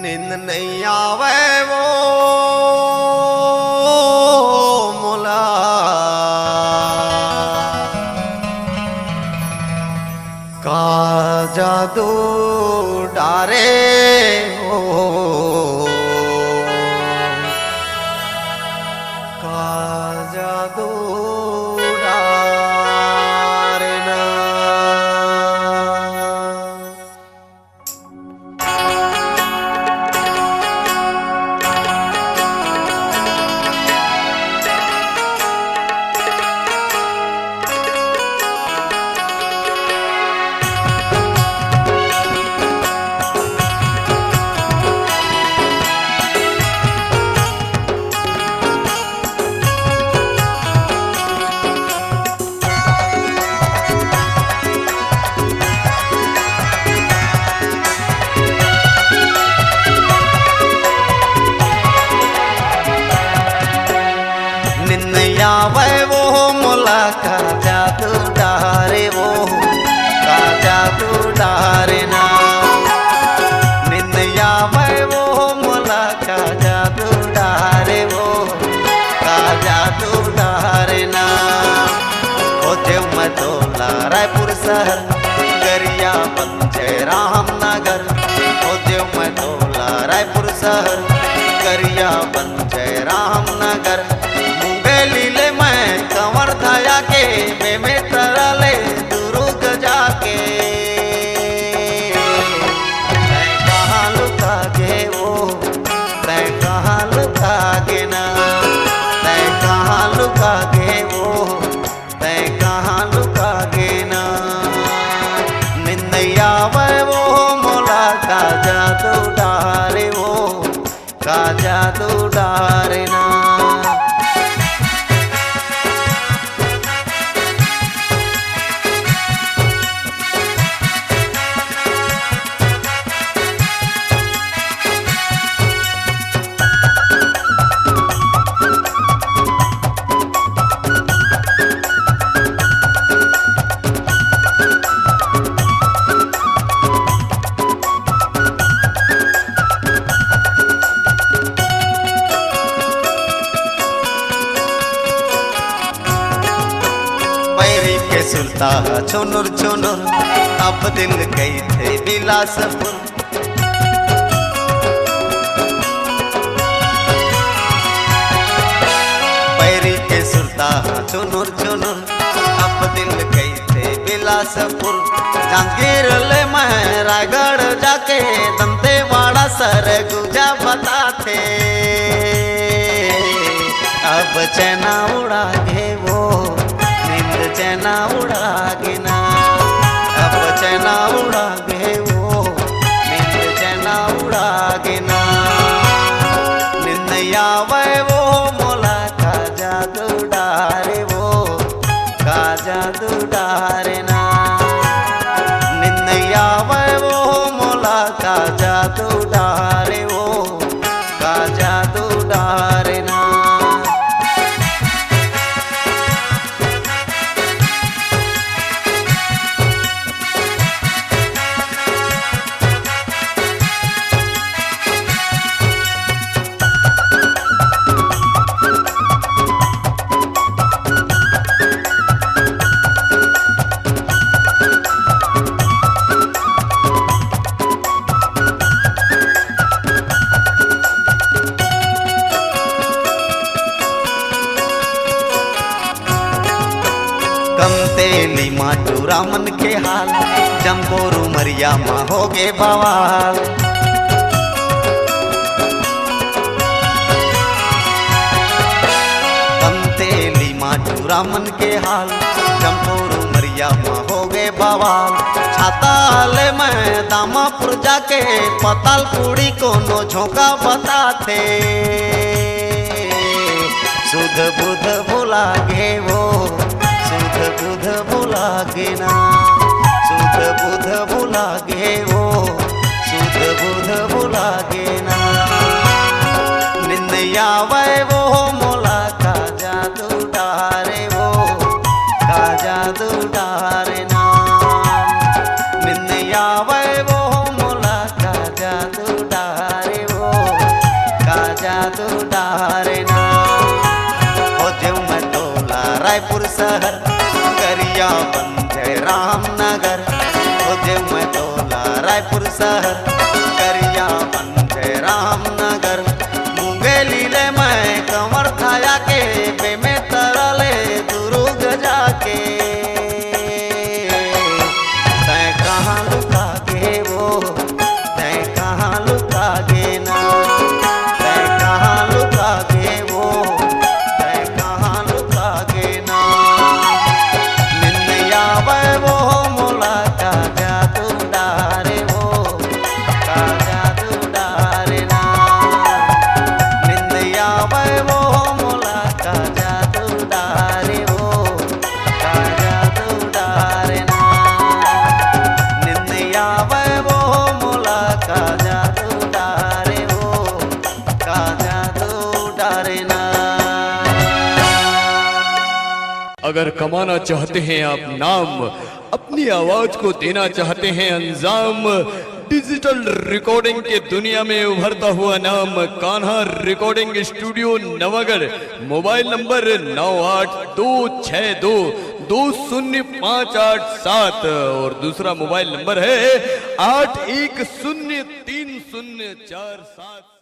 नींद नहीं आवे वो मोला का जादू डारे हो का जादू डारे ना। आवे वो मोला का जादू डारे वो का जादू डारे ना। निन्न आवे वो मोला का जादू डारे वो का जादू डारे ना। ओ देव मैं तोला रायपुर शहर गरिया पंचे रामनगर। ओ देव मैं तोला रायपुर शहर गरिया पंचे रामनगर। लीले मैं कंवर धाया के में तरले दुर्ग जाके तै कहाँ लुका गे वो तै कहाँ लुका गे ना। तै कहाँ लुका गे वो तै कहाँ लुका गे ना। निन्नैया वे वो मोला का जादू डारे वो का जादू डारे ना। सुलता चुनुर चुनुर अब दिन गई थे बिलासपुर। पैरी के सुलता चुनुर चुनुर अब दिन गई थे बिलासपुर। जांगीर ले मैं रायगढ़ जाके दंतेवाड़ा सरगुजा बताते। अब चैना उड़ा गे वो चैना उड़ा गे ना। अब चैना उड़ा गे वो नींद चैना उड़ा गे ना। निन्नैया वे वो मोला का जादू डारे वो का जादू डारे ना। निन्नैया वे वो मोला का जादू डारे वो का जादू डारे ना। तेली माटू रामन के हाल जम्बोरू मरिया माँ हो गे बवाल। तेली माटू रामन के हाल जम्बोरू मरिया माँ हो गे बवाल। छाताल में दामापुर जाके पताल कुड़ी को नो झोंका बताते। सुध बुध भुला गे वो सुध बुध भुला गे ना। सुध बुध भुला गे वो सुध बुध भुला गे ना। निन्नैया वे वो मोला का जादू डारे वो का जादू डारे ना। निन्नैया वे वो मोला का जादू डारे रायपुर शहर करिया बंदे रामनगर मुंगेली ले मैं कमर थाया के बे में तरले दुर्ग जाके तय कहाँ लुका गे वो तय कहाँ लुका गे ना तय कहाँ लुका गे वो तय कहाँ लुका गे ना निन्या वो मोला का जादू डारे वो का जादू डारे ना निन्या वो मोला का जादू डारे वो का जादू डारे ना निन्या वो मोला का जादू डारे वो का जादू डारे ना। अगर कमाना चाहते हैं आप नाम, अपनी आवाज को देना चाहते हैं अंजाम, डिजिटल रिकॉर्डिंग के दुनिया में उभरता हुआ नाम Kanha recording studio Navagarh. Mobile number 9826220587 और दूसरा मोबाइल नंबर है 81030477।